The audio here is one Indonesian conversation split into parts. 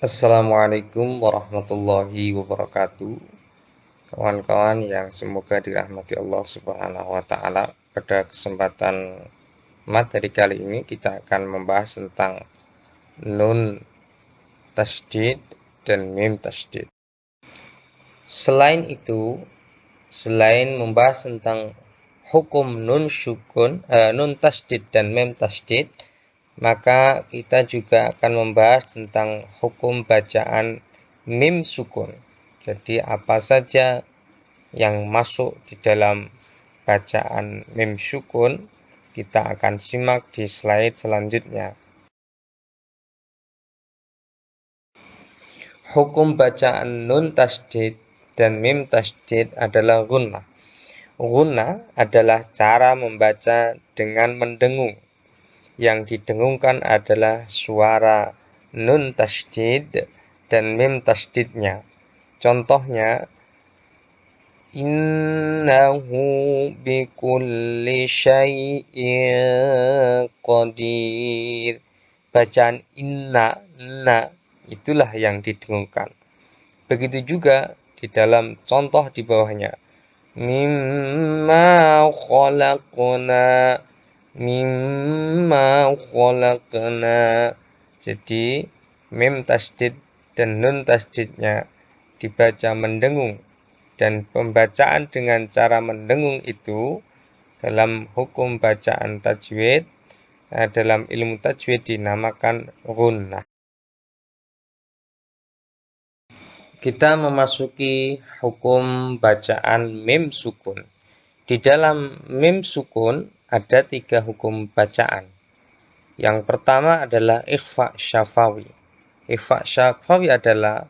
Assalamualaikum warahmatullahi wabarakatuh. Kawan-kawan yang semoga dirahmati Allah Subhanahu wa taala. Pada kesempatan materi kali ini kita akan membahas tentang nun tasydid dan mim tasydid. Selain membahas tentang hukum nun tasydid dan mim tasydid, maka kita juga akan membahas tentang hukum bacaan mim sukun. Jadi apa saja yang masuk di dalam bacaan mim sukun kita akan simak di slide selanjutnya. Hukum bacaan nun tasydid dan mim tasydid adalah gunnah. Gunnah adalah cara membaca dengan mendengung. Yang didengungkan adalah suara nun tasydid dan mim tasydidnya. Contohnya, innahu bikulli syai'in qadir. Bacaan inna itulah yang didengungkan. Begitu juga di dalam contoh di bawahnya. Mimma khalaqna. Jadi mim tasydid dan nun tasydidnya dibaca mendengung, dan pembacaan dengan cara mendengung itu dalam hukum bacaan tajwid, dalam ilmu tajwid dinamakan gunnah. Kita memasuki hukum bacaan mim sukun. Di dalam mim sukun ada 3 hukum bacaan. Yang pertama adalah ikhfa syafawi. Ikhfa syafawi adalah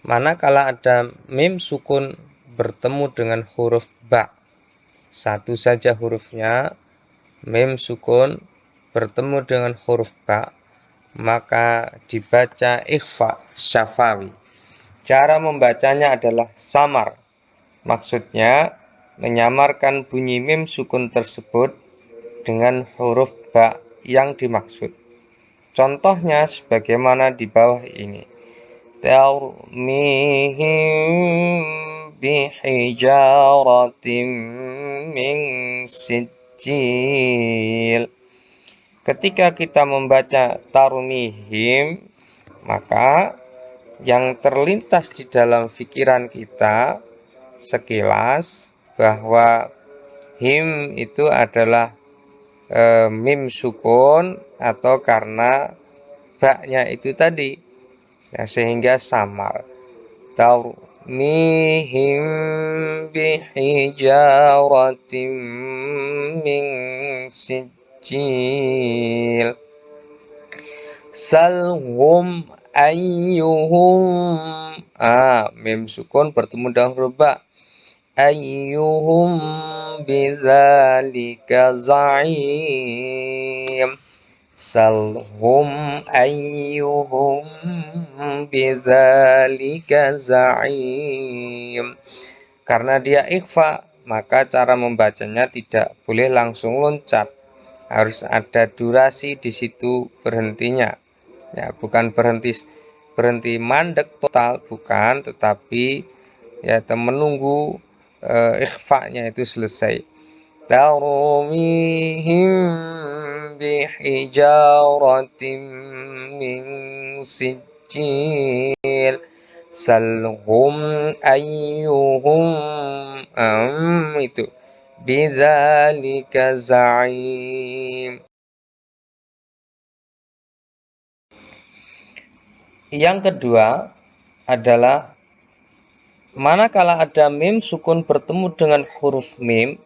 manakala ada mim sukun bertemu dengan huruf ba. Satu saja hurufnya, mim sukun bertemu dengan huruf ba, maka dibaca ikhfa syafawi. Cara membacanya adalah samar. Maksudnya menyamarkan bunyi mim sukun tersebut dengan huruf ba yang dimaksud. Contohnya sebagaimana di bawah ini. Tarmihim bihijaratin min sijil. Ketika kita membaca tarmihim, maka yang terlintas di dalam pikiran kita sekilas bahwa him itu adalah mim sukun atau karena ba-nya itu tadi, ya, sehingga samar. Tarmihim bihijaratin min sijil. Salhum ayyuhum. Mim sukun bertemu dengan huruf ba. Ayyuhum bidzalika za'im. Salhum ayyuhum bidzalika za'im. Karena dia ikhfa, maka cara membacanya tidak boleh langsung loncat. Harus ada durasi di situ berhentinya. Ya, bukan berhenti mandek total, bukan, tetapi ya menunggu ikhfa-nya itu selesai. Tarmihim bihijaratin min sijil. Salhum ayyuhum itu bidzalika za'im. Yang kedua adalah manakala ada mim sukun bertemu dengan huruf mim,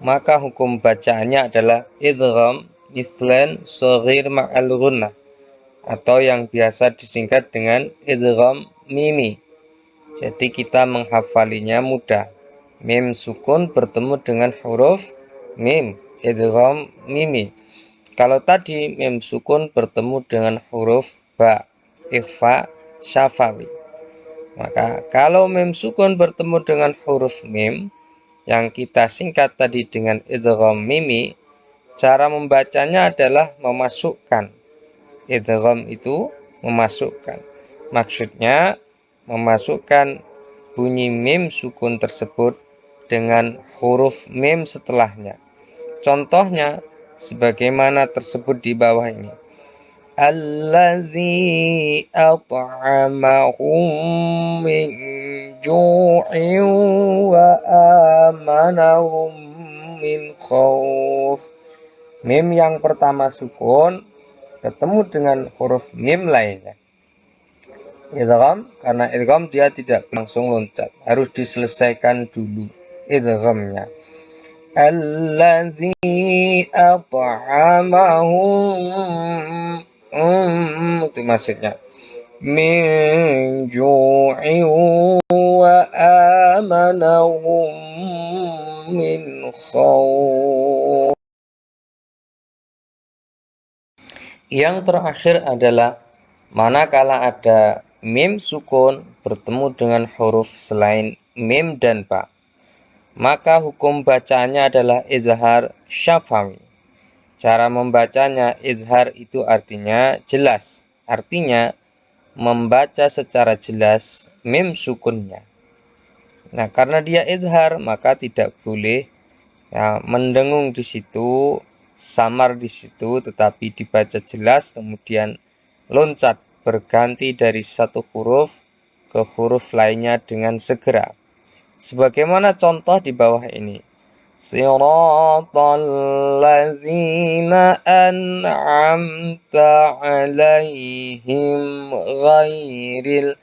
maka hukum bacaannya adalah idgham mithlan shaghir ma'al gunnah, atau yang biasa disingkat dengan idgham mimi. Jadi kita menghafalinya mudah. Mim sukun bertemu dengan huruf mim, idgham mimi. Kalau tadi mim sukun bertemu dengan huruf ba, ikhfa syafawi. Maka kalau mim sukun bertemu dengan huruf mim yang kita singkat tadi dengan idgham mimi, cara membacanya adalah memasukkan. Idgham itu memasukkan. Maksudnya memasukkan bunyi mim sukun tersebut dengan huruf mim setelahnya. Contohnya sebagaimana tersebut di bawah ini. Allazi at'amahum min ju'in wa amanahum min khauf. Mim yang pertama sukun ketemu dengan huruf mim lainnya. Idgham, karena idgham dia tidak langsung loncat, harus diselesaikan dulu idghamnya. Allazi at'amahum, itu maksudnya, min ju'in wa amanahum min khauf. Yang terakhir adalah manakala ada mim sukun bertemu dengan huruf selain mim dan ba, maka hukum bacaannya adalah izhar syafawi. Cara membacanya, izhar itu artinya jelas, artinya membaca secara jelas mim sukunnya. Nah, karena dia izhar, maka tidak boleh mendengung di situ, samar di situ, tetapi dibaca jelas kemudian loncat berganti dari satu huruf ke huruf lainnya dengan segera. Sebagaimana contoh di bawah ini. Siratal ladzina an'amta 'alaihim ghairil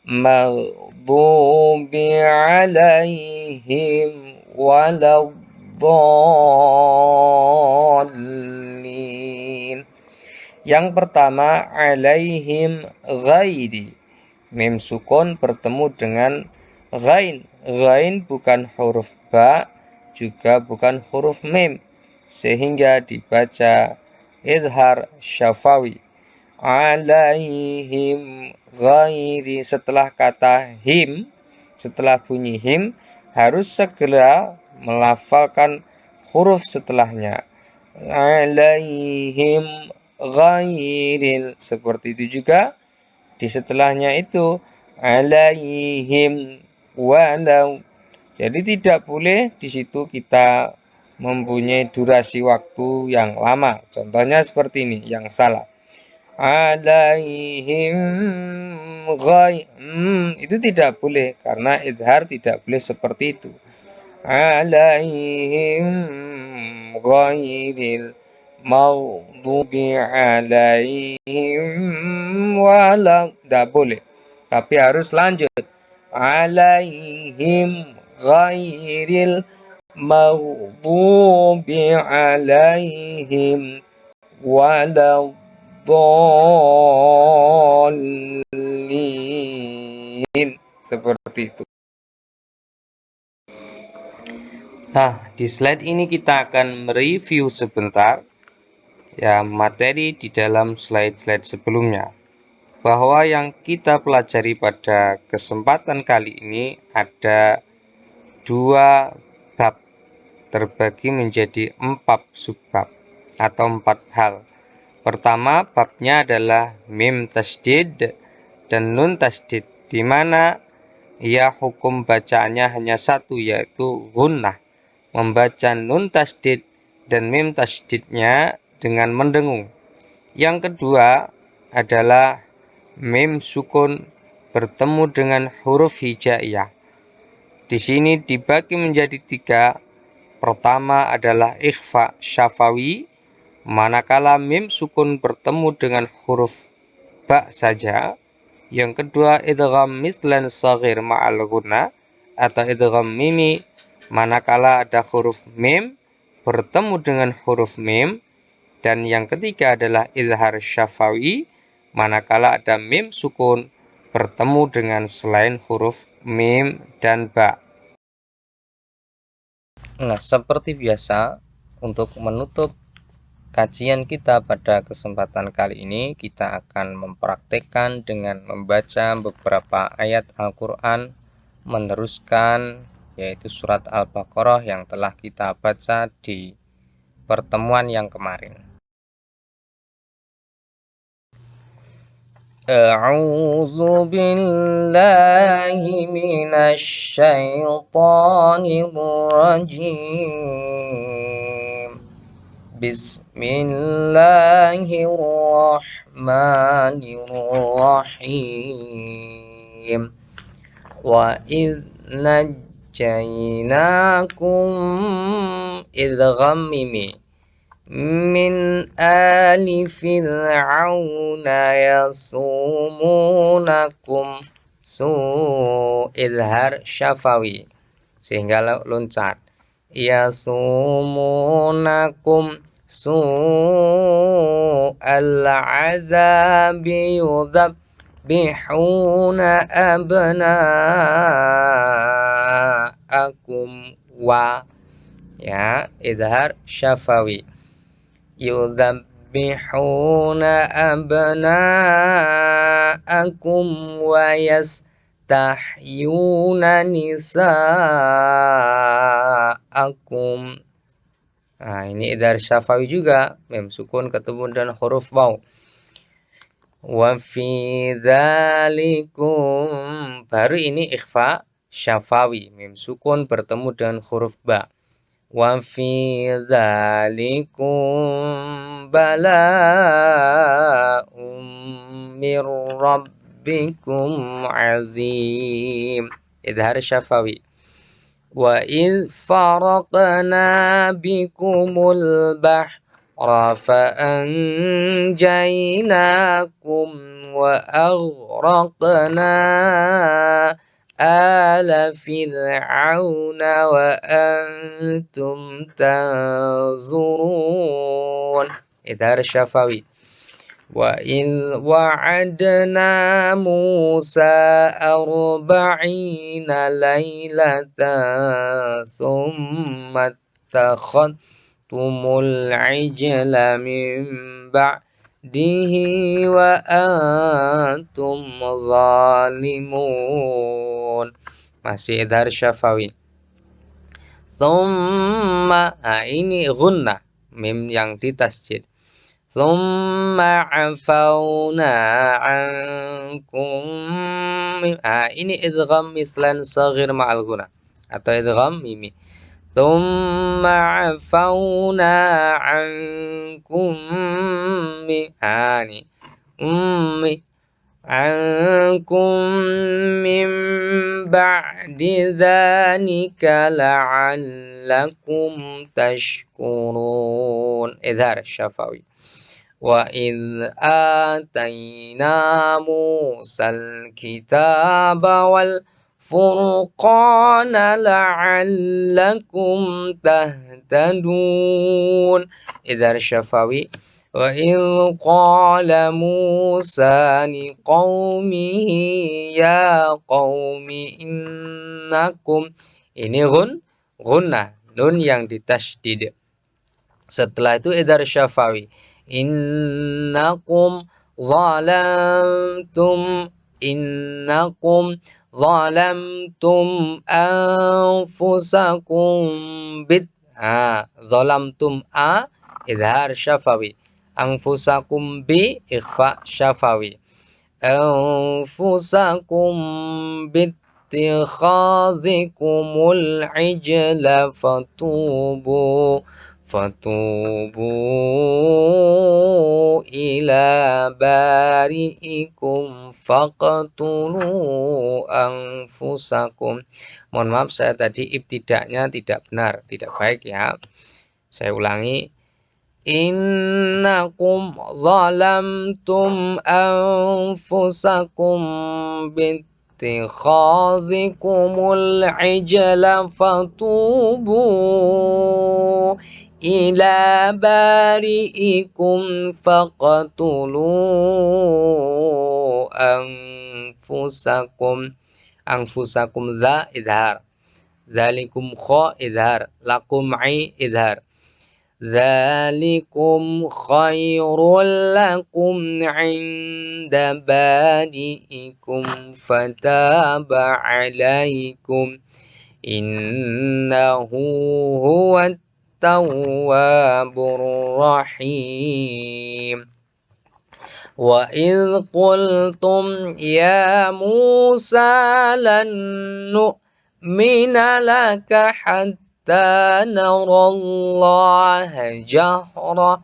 maghdubi 'alaihim waladdallin. Yang pertama, 'alaihim ghairi. Mim sukun bertemu dengan ghain. Ghain bukan huruf ba, juga bukan huruf mim, sehingga dibaca izhar syafawi. 'Alaihim ghairi, setelah kata him, setelah bunyi him, harus segera melafalkan huruf setelahnya. 'Alaihim ghairil, seperti itu juga di setelahnya itu 'alaihim walau. Jadi tidak boleh di situ kita mempunyai durasi waktu yang lama. Contohnya seperti ini, yang salah. 'Alaihim itu tidak boleh, karena izhar tidak boleh seperti itu. 'Alaihim ghairil maghdubi 'alaihim wala, tidak boleh, tapi harus lanjut. 'Alaihim ghairil maghdubi 'alaihim waladdallin, seperti itu. Nah, di slide ini kita akan mereview sebentar materi di dalam slide-slide sebelumnya, bahwa yang kita pelajari pada kesempatan kali ini ada 2 bab, terbagi menjadi 4 subbab atau 4 hal. Pertama, babnya adalah mim tasdid dan nun tasdid, di mana hukum bacaannya hanya satu, yaitu gunnah, membaca nun tasdid dan mim tasdidnya dengan mendengung. Yang kedua adalah mim sukun bertemu dengan huruf hijaiyah. Di sini dibagi menjadi 3. Pertama adalah ikhfa syafawi, manakala mim sukun bertemu dengan huruf ba saja. Yang kedua, idgham mislan shaghir ma'al gunnah atau idgham mimi, manakala ada huruf mim bertemu dengan huruf mim. Dan yang ketiga adalah izhar syafawi, manakala ada mim sukun bertemu dengan selain huruf mim dan ba. Nah, seperti biasa, untuk menutup kajian kita pada kesempatan kali ini, kita akan mempraktekkan dengan membaca beberapa ayat Al-Quran, meneruskan yaitu surat Al-Baqarah yang telah kita baca di pertemuan yang kemarin. A'udzu billahi minasy syaithanir rajim. Bismillahirrahmanirrahim. Wa idh najjaynakum idgham mimi min ali fir'auna yasumunakum idhar syafawi sehingga loncat yasumunakum al-'adzabi yudabbihuna abna'akum wa ya idhar syafawi yudabbihuna abna'akum wa yastahyuna nisa'akum. Nah, ini idhar syafawi juga, mem sukun ketemu dengan huruf waw. Wa fi dzalikum, baru ini ikhfa syafawi, mem sukun bertemu dengan huruf ba. Wa fi dzalikum bala'um mir rabbikum azim. Idhar syafawi. Wa idh faraqna bikumul bahra fa anjaynakum wa aghraqna ala fir'auna wa antum tanzurun. Idhar syafawi. Wa idh wa'adna Musa 40 lailatan thumma takhadtumul ijla min ba'dihi wa antum zalimun. Masih idhar syafawi. Thumma, ini gunnah, mim yang ditasjid. Thumma afawna ankum. Ini idgham mislan saghir ma'al guna atau idgham mimi. Thumma afawna ankum ankum min ba'di dzalika la'allakum tashkurun. Idhar syafawi. Wa idh atayna Musal kitaba wal furqana la'allakum tahtadun. Idhar syafawi. Wa idh qala Musa liqaumihi ya qaumi innakum. Ini gunnah, nun yang ditasydid. Setelah itu idhar syafawi. Innakum zalamtum anfusakum zalamtum idhar syafawi. Anfusakum bi ikhfa syafawi. Anfusakum bittikhadhikumul ijla fatubu ila bari'ikum faqtulu anfusakum. Mohon maaf, saya tadi ibtidaknya tidak benar, tidak baik ya. Saya ulangi. Innakum zalamtum anfusakum bittikhadhikumul ijla fatubu ila bari'ikum faqtulu anfusakum dha idhar, dzalikum kha idhar, lakum ai idhar. Dzalikum khairul lakum 'inda bari'ikum fataba 'alaikum innahu huwat tawwabur rahim. Wa idh qultum ya Musa lan nu'mina laka hatta narallaha jahra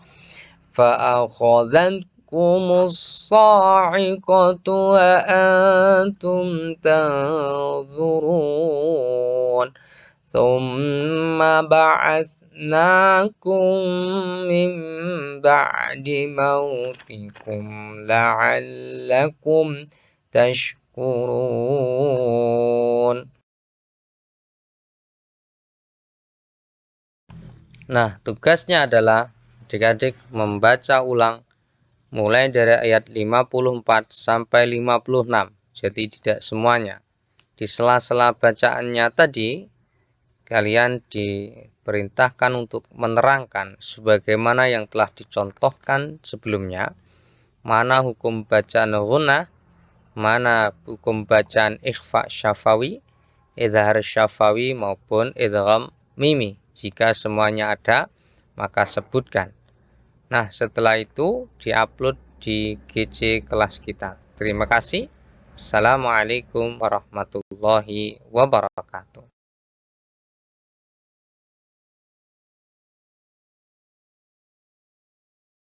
فأخذتكم الصاعقة وأنتم تنظرون ثم بعثناكم من بعد موتكم لعلكم تشكرون. Nah, tugasnya adalah adik-adik membaca ulang mulai dari ayat 54 sampai 56. Jadi tidak semuanya. Di sela-sela bacaannya tadi, kalian diperintahkan untuk menerangkan sebagaimana yang telah dicontohkan sebelumnya, mana hukum bacaan ghunnah, mana hukum bacaan ikhfa syafawi, idhar syafawi maupun idgham mimi. Jika semuanya ada, maka sebutkan. Nah, setelah itu diupload di GC kelas kita. Terima kasih. Assalamualaikum warahmatullahi wabarakatuh.